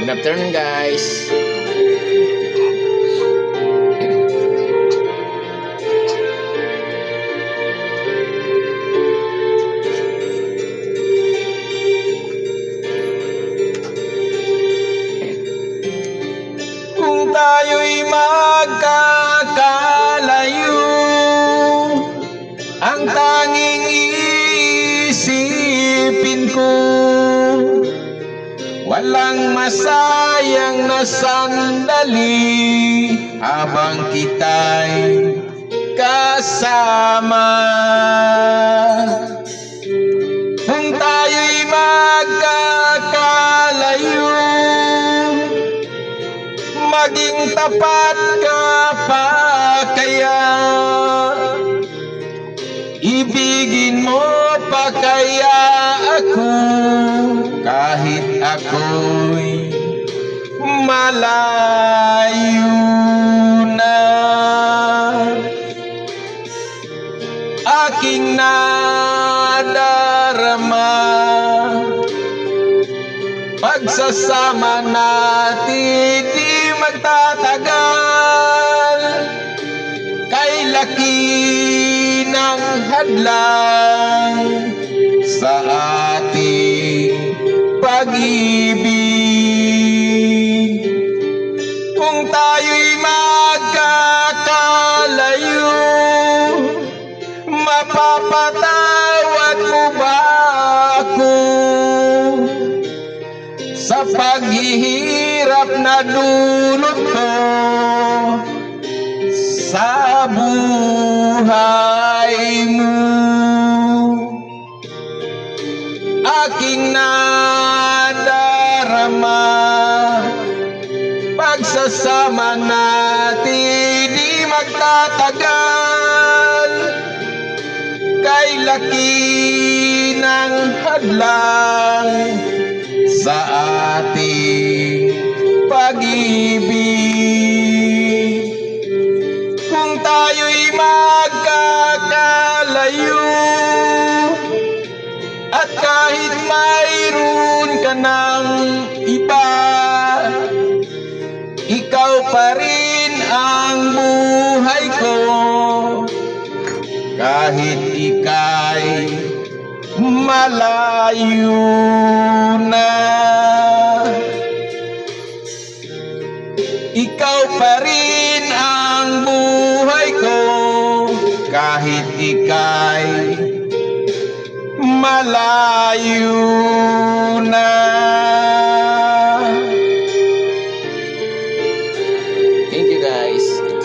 Good afternoon, guys. Kung tayo'y magkakalayo, ang tanging iisipin ko, walang masayang na sandali habang kita'y kasama. Kung tayo'y magkakalayo, maging tapat ka pa kaya? Ibigin mo pa kaya ako kahit ako'y malayo na? Aking nadarama, pagsasama natin di magtatagal. Kay laki ng hadlang sa ating pag-ibig. Kung tayo'y magkakalayo, mapapatawad mo ba ako sa paghihirap na dulot ko sa buhay mo? Aking nadarama, pagsasama natin di magtatagal. Kay laki ng hadlang sa ating pag-ibig. Kung tayo'y magkakalayo, at kahit mayroon ka ng iba, ikaw pa rin ang buhay ko. Kahit ika'y malayo na, ikaw pa rin ang buhay ko. Kahit ika'y malayo na.